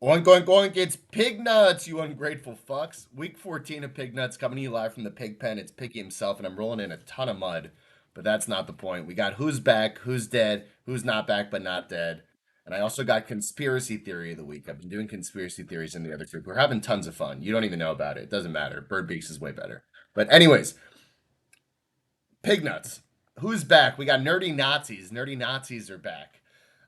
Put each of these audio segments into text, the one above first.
Oink, oink, oink. It's Pig Nuts, you ungrateful fucks. Week 14 of Pig Nuts coming to you live from the pig pen. It's Piggy himself, and I'm rolling in a ton of mud. But that's not the point. We got who's back, who's dead, who's not back but not dead. And I also got conspiracy theory of the week. I've been doing conspiracy theories in the other group. We're having tons of fun. You don't even know about it. It doesn't matter. Bird Beaks is way better. But, anyways, Pig Nuts. Who's back? We got nerdy Nazis. Nerdy Nazis are back.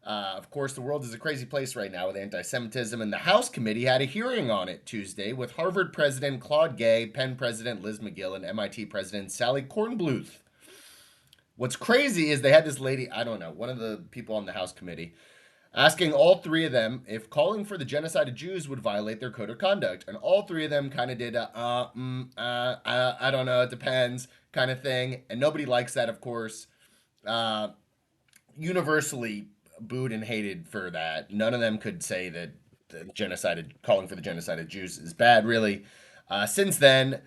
Of course, the world is a crazy place right now with anti Semitism, and the House committee had a hearing on it Tuesday with Harvard President Claude Gay, Penn President Liz McGill, and MIT President Sally Kornbluth. What's crazy is they had this lady, I don't know, one of the people on the House committee, asking all three of them if calling for the genocide of Jews would violate their code of conduct. And all three of them kind of did I don't know, it depends kind of thing. And nobody likes that, of course. Uh, Universally booed and hated for that. None of them could say that calling for the genocide of Jews is bad, really. Since then,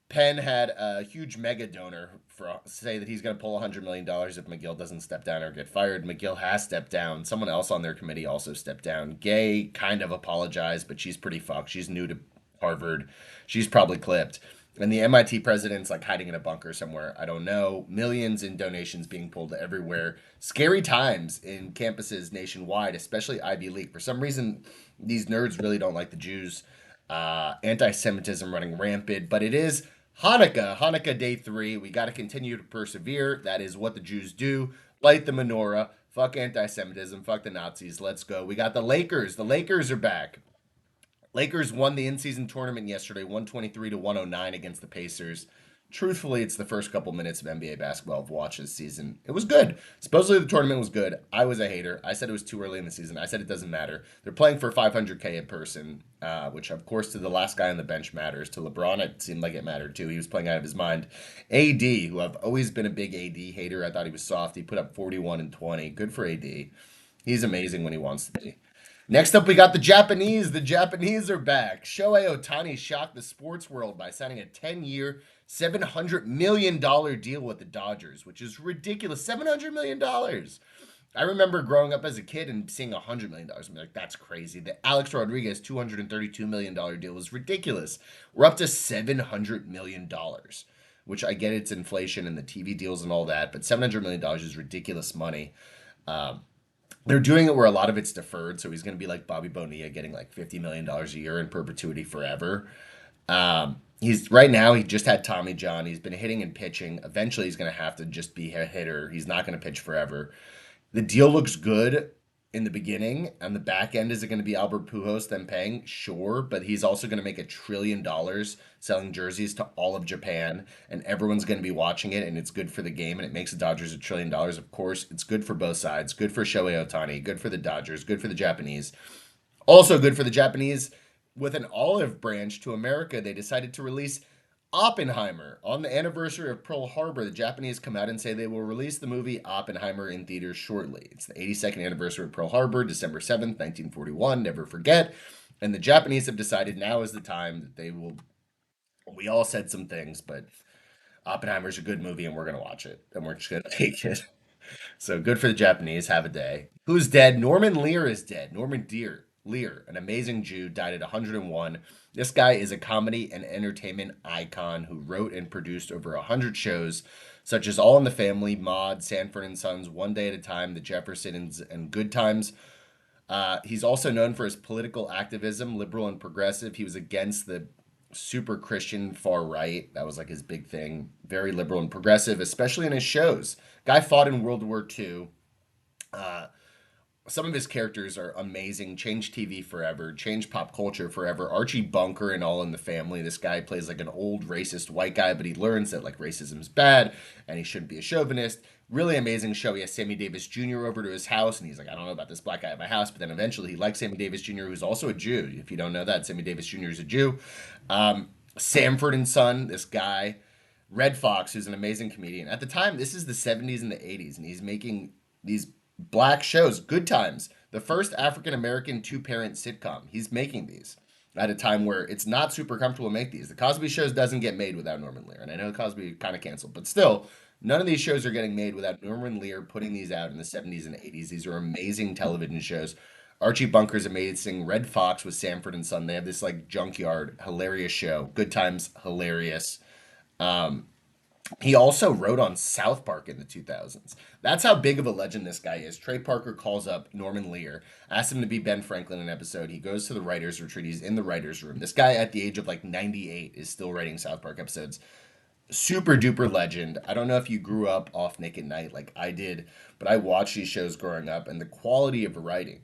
Penn had a huge mega donor for say that he's going to pull $100 million if McGill doesn't step down or get fired. McGill has stepped down. Someone else on their committee also stepped down. Gay kind of apologized, but she's pretty fucked. She's new to Harvard. She's probably clipped. And the MIT president's like hiding in a bunker somewhere. I don't know. Millions in donations being pulled everywhere. Scary times in campuses nationwide, especially Ivy League. For some reason, these nerds really don't like the Jews. Anti Semitism running rampant, but it is Hanukkah day 3. We got to continue to persevere. That is what the Jews do. Light the menorah. Fuck anti Semitism. Fuck the Nazis. Let's go. We got the Lakers. The Lakers are back. Lakers won the in-season tournament yesterday, 123 to 109 against the Pacers. Truthfully, it's the first couple minutes of NBA basketball I've watched this season. It was good. Supposedly the tournament was good. I was a hater. I said it was too early in the season. I said it doesn't matter. They're playing for 500K in person, which of course to the last guy on the bench matters. To LeBron, it seemed like it mattered too. He was playing out of his mind. AD, who I've always been a big AD hater. I thought he was soft. He put up 41 and 20. Good for AD. He's amazing when he wants to be. Next up, we got the Japanese. The Japanese are back. Shohei Ohtani shocked the sports world by signing a 10-year, $700 million deal with the Dodgers, which is ridiculous. $700 million. I remember growing up as a kid and seeing $100 million. I'm like, that's crazy. The Alex Rodriguez $232 million deal was ridiculous. We're up to $700 million, which I get it's inflation and the TV deals and all that, but $700 million is ridiculous money. Um, they're doing it where a lot of it's deferred, so he's going to be like Bobby Bonilla, getting like $50 million a year in perpetuity forever. He's right now. He just had Tommy John. He's been hitting and pitching. Eventually, he's going to have to just be a hitter. He's not going to pitch forever. The deal looks good in the beginning. On the back end, is it going to be Albert Pujols then paying? Sure, but he's also going to make $1 trillion selling jerseys to all of Japan, and everyone's going to be watching it, and it's good for the game, and it makes the Dodgers $1 trillion. Of course, it's good for both sides. Good for Shohei Ohtani. Good for the Dodgers. Good for the Japanese. Also good for the Japanese. With an olive branch to America, they decided to release Oppenheimer. On the anniversary of Pearl Harbor, the Japanese come out and say they will release the movie Oppenheimer in theaters shortly. It's the 82nd anniversary of Pearl Harbor, December 7th, 1941. Never forget. And the Japanese have decided now is the time that they will. We all said some things, but Oppenheimer's a good movie and we're going to watch it. And we're just going to take it. So good for the Japanese. Have a day. Who's dead? Norman Lear is dead. Norman Dear Lear, an amazing Jew, died at 101. This guy is a comedy and entertainment icon who wrote and produced over 100 shows, such as All in the Family, Maude, Sanford and Sons, One Day at a Time, The Jeffersons, and Good Times. He's also known for his political activism, liberal and progressive. He was against the super Christian far right. That was like his big thing. Very liberal and progressive, especially in his shows. Guy fought in World War II. Uh, some of his characters are amazing. Changed TV forever. Changed pop culture forever. Archie Bunker and All in the Family. This guy plays like an old racist white guy, but he learns that like racism is bad and he shouldn't be a chauvinist. Really amazing show. He has Sammy Davis Jr. over to his house, and he's like, I don't know about this black guy at my house, but then eventually he likes Sammy Davis Jr., who's also a Jew. If you don't know that, Sammy Davis Jr. is a Jew. Sanford and Son, this guy. Red Fox, who's an amazing comedian. At the time, this is the 70s and the 80s, and he's making these black shows. Good Times, the first African American two-parent sitcom. He's making these at a time where it's not super comfortable to make these. The Cosby Shows doesn't get made without Norman Lear, and I know Cosby kind of canceled, but still, none of these shows are getting made without Norman Lear putting these out in the 70s and 80s. These are amazing television shows. Archie Bunker's amazing. Red Fox with Sanford and Son. They have this like junkyard, hilarious show. Good times, hilarious. Um, he also wrote on South Park in the 2000s. That's how big of a legend this guy is. Trey Parker calls up Norman Lear, asks him to be Ben Franklin in an episode. He goes to the writer's retreat. He's in the writer's room. This guy, at the age of like 98, is still writing South Park episodes. Super duper legend. I don't know if you grew up off Nick at Night like I did, but I watched these shows growing up and the quality of writing.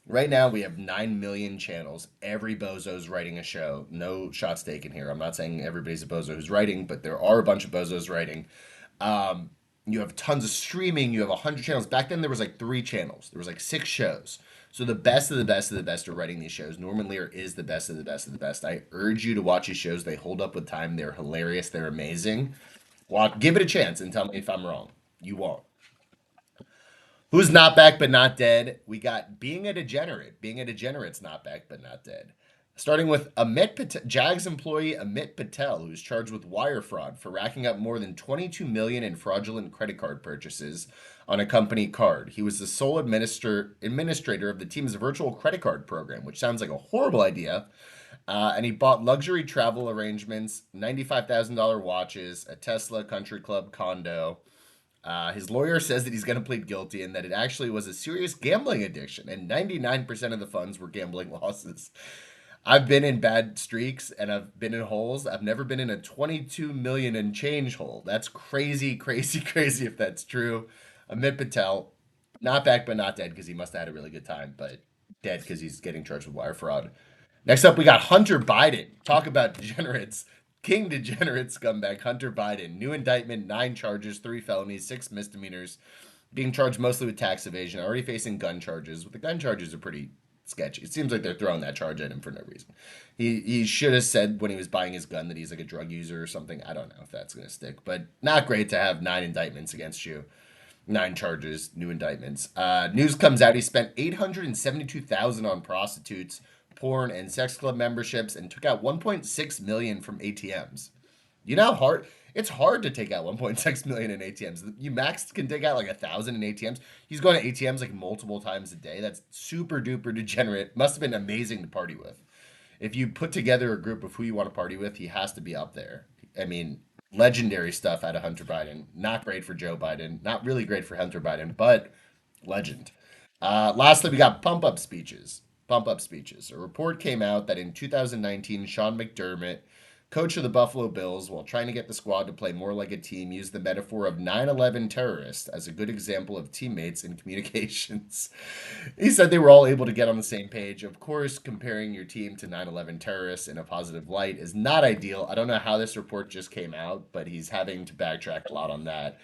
Right now, we have 9 million channels. Every bozo's writing a show. No shots taken here. I'm not saying everybody's a bozo who's writing, but there are a bunch of bozos writing. Um, you have tons of streaming. You have 100 channels. Back then, there was like 3 channels. There was like 6 shows. So the best of the best of the best are writing these shows. Norman Lear is the best of the best of the best. I urge you to watch these shows. They hold up with time. They're hilarious. They're amazing. Give it a chance and tell me if I'm wrong. You won't. Who's not back but not dead? We got Being a Degenerate. Being a Degenerate's not back but not dead. Starting with Amit Patel, Jags employee Amit Patel, who's charged with wire fraud for racking up more than 22 million in fraudulent credit card purchases on a company card. He was the sole administrator of the team's virtual credit card program, which sounds like a horrible idea. And he bought luxury travel arrangements, $95,000 watches, a Tesla country club condo. His lawyer says that he's going to plead guilty and that it actually was a serious gambling addiction, and 99% of the funds were gambling losses. I've been in bad streaks and I've been in holes. I've never been in a 22 million and change hole. That's crazy, crazy, crazy if that's true. Amit Patel, not back but not dead because he must have had a really good time, but dead because he's getting charged with wire fraud. Next up, we got Hunter Biden. Talk about degenerates. King degenerate scumbag Hunter Biden. New indictment, 9 charges, 3 felonies, 6 misdemeanors. Being charged mostly with tax evasion. Already facing gun charges. But the gun charges are pretty sketchy. It seems like they're throwing that charge at him for no reason. He should have said when he was buying his gun that he's like a drug user or something. I don't know if that's going to stick. But not great to have 9 indictments against you. 9 charges, new indictments. News comes out he spent $872,000 on prostitutes, porn, and sex club memberships, and took out 1.6 million from ATMs. You know how hard it's hard to take out 1.6 million in ATMs. You max can take out like 1,000 in ATMs. He's going to ATMs like multiple times a day. That's super duper degenerate. Must have been amazing to party with. If you put together a group of who you want to party with, he has to be up there. I mean, legendary stuff out of Hunter Biden. Not great for Joe Biden. Not really great for Hunter Biden, but legend. Lastly, we got pump up speeches. Pump up speeches. A report came out that in 2019, Sean McDermott, coach of the Buffalo Bills, while trying to get the squad to play more like a team, used the metaphor of 9/11 terrorists as a good example of teammates in communications. He said they were all able to get on the same page. Of course, comparing your team to 9/11 terrorists in a positive light is not ideal. I don't know how this report just came out, but he's having to backtrack a lot on that.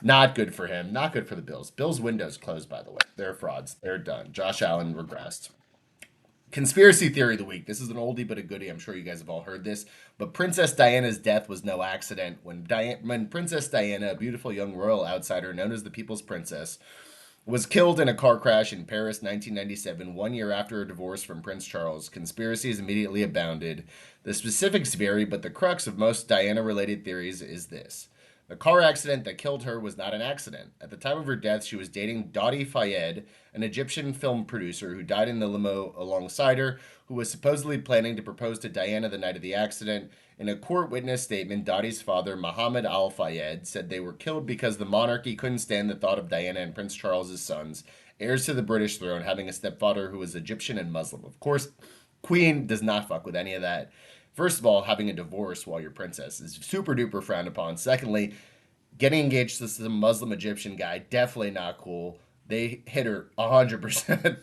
Not good for him. Not good for the Bills. Bills' window's closed, by the way. They're frauds. They're done. Josh Allen regressed. Conspiracy theory of the week. This is an oldie but a goodie. I'm sure you guys have all heard this. But Princess Diana's death was no accident. When Princess Diana, a beautiful young royal outsider known as the People's Princess, was killed in a car crash in Paris 1997, 1 year after her divorce from Prince Charles, conspiracies immediately abounded. The specifics vary, but the crux of most Diana related theories is this. The car accident that killed her was not an accident. At the time of her death, she was dating Dodi Fayed, an Egyptian film producer who died in the limo alongside her, who was supposedly planning to propose to Diana the night of the accident. In a court witness statement, Dotti's father, Mohammed Al Fayed, said they were killed because the monarchy couldn't stand the thought of Diana and Prince Charles's sons, heirs to the British throne, having a stepfather who was Egyptian and Muslim. Of course, Queen does not fuck with any of that. First of all, having a divorce while you're princess is super duper frowned upon. Secondly, getting engaged to some Muslim Egyptian guy, definitely not cool. They hit her 100%.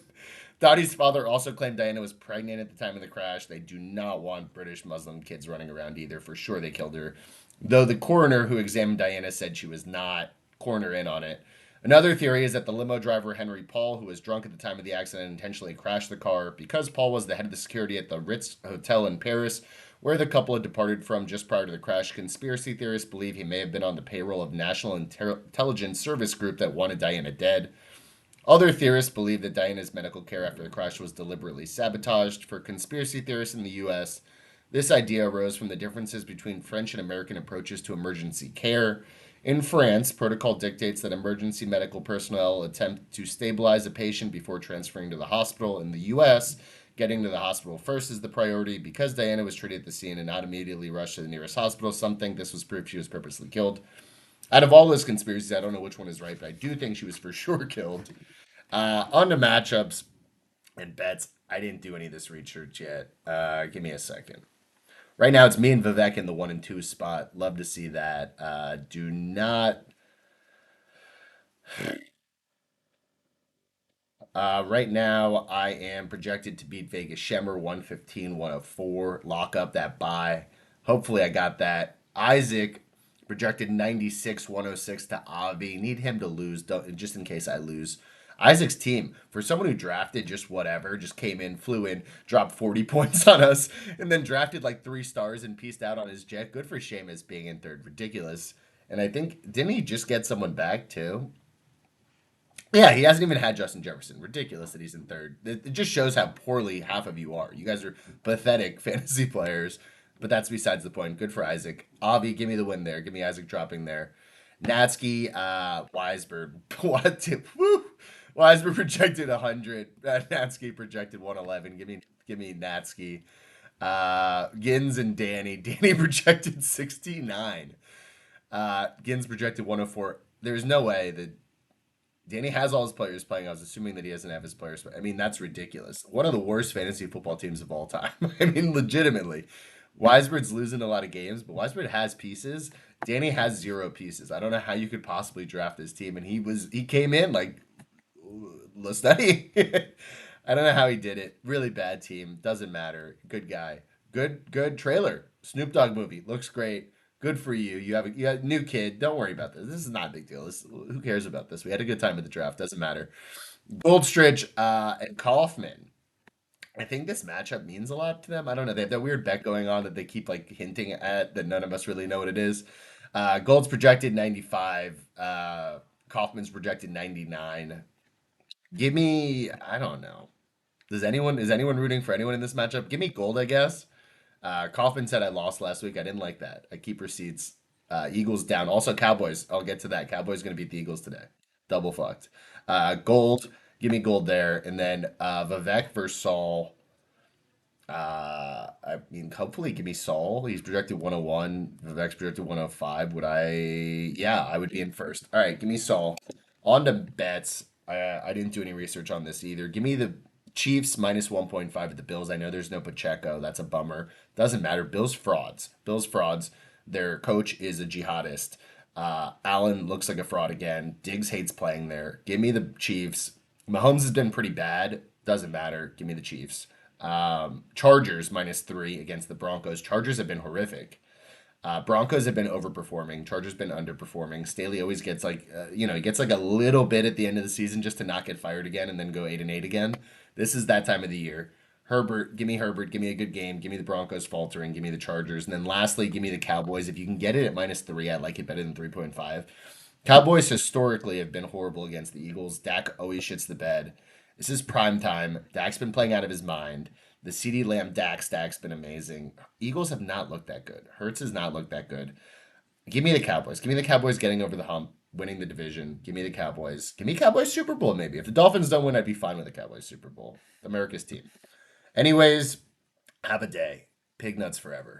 Dottie's father also claimed Diana was pregnant at the time of the crash. They do not want British Muslim kids running around either. For sure they killed her. Though the coroner who examined Diana said she was not. Coroner in on it. Another theory is that the limo driver Henry Paul, who was drunk at the time of the accident, intentionally crashed the car. Because Paul was the head of the security at the Ritz Hotel in Paris, where the couple had departed from just prior to the crash, conspiracy theorists believe he may have been on the payroll of National Intelligence Service Group that wanted Diana dead. Other theorists believe that Diana's medical care after the crash was deliberately sabotaged. For conspiracy theorists in the U.S., this idea arose from the differences between French and American approaches to emergency care. In France, protocol dictates that emergency medical personnel attempt to stabilize a patient before transferring to the hospital. In the US, getting to the hospital first is the priority. Because Diana was treated at the scene and not immediately rushed to the nearest hospital, some think this was proof she was purposely killed. Out of all those conspiracies, I don't know which one is right, but I do think she was for sure killed. On to matchups and bets. I didn't do any of this research yet. Give me a second. Right now, it's me and Vivek in the 1 and 2 spot. Love to see that. Do not. Right now, I am projected to beat Vegas Shemmer 115, 104. Lock up that buy. Hopefully, I got that. Isaac projected 96, 106 to Avi. Need him to lose, just in case I lose. Isaac's team, for someone who drafted just whatever, just came in, flew in, dropped 40 points on us, and then drafted like 3 stars and pieced out on his jet. Good for Seamus being in third. Ridiculous. And I think, didn't he just get someone back too? Yeah, he hasn't even had Justin Jefferson. Ridiculous that he's in third. It just shows how poorly half of you are. You guys are pathetic fantasy players, but that's besides the point. Good for Isaac. Avi, give me the win there. Give me Isaac dropping there. Natsky, Weisberg. What? Woo! Weisberg projected 100. Natsky projected 111. Give me Natsky. Gins and Danny. Danny projected 69. Gins projected 104. There's no way that Danny has all his players playing. I was assuming that he doesn't have his players. I mean, that's ridiculous. One of the worst fantasy football teams of all time. I mean, legitimately. Weisberg's losing a lot of games, but Weisberg has pieces. Danny has 0 pieces. I don't know how you could possibly draft this team, and he came in like let's study. I don't know how he did it. Really bad team. Doesn't matter. Good guy. Good trailer. Snoop Dogg movie. Looks great. Good for you. You have a new kid. Don't worry about this. This is not a big deal. Who cares about this? We had a good time at the draft. Doesn't matter. Goldstridge and Kaufman. I think this matchup means a lot to them. I don't know. They have that weird bet going on that they keep like hinting at that none of us really know what it is. Gold's projected 95. Kaufman's projected 99. Give me, I don't know. Is anyone rooting for anyone in this matchup? Give me Gold, I guess. Kaufman said I lost last week. I didn't like that. I keep receipts. Eagles down. Also Cowboys. I'll get to that. Cowboys going to beat the Eagles today. Double fucked. Gold. Give me Gold there. And then Vivek versus Saul. I mean, hopefully give me Saul. He's projected 101. Vivek's projected 105. Would I? Yeah, I would be in first. All right, give me Saul. On to bets. I didn't do any research on this either. Give me the Chiefs minus 1.5 at the Bills. I know there's no Pacheco. That's a bummer. Doesn't matter. Bills frauds. Bills frauds. Their coach is a jihadist. Allen looks like a fraud again. Diggs hates playing there. Give me the Chiefs. Mahomes has been pretty bad. Doesn't matter. Give me the Chiefs. Chargers -3 against the Broncos. Chargers have been horrific. Broncos have been overperforming. Chargers been underperforming. Staley always gets like, he gets like a little bit at the end of the season just to not get fired again and then go 8-8 again. This is that time of the year. Herbert. Give me a good game. Give me the Broncos faltering. Give me the Chargers, and then lastly, give me the Cowboys. If you can get it at -3, I like it better than 3.5. Cowboys historically have been horrible against the Eagles. Dak always shits the bed. This is prime time. Dak's been playing out of his mind. The CeeDee Lamb Dak stack's been amazing. Eagles have not looked that good. Hurts has not looked that good. Give me the Cowboys. Give me the Cowboys getting over the hump, winning the division. Give me the Cowboys. Give me Cowboys Super Bowl maybe. If the Dolphins don't win, I'd be fine with the Cowboys Super Bowl. America's team. Anyways, have a day. Pig nuts forever.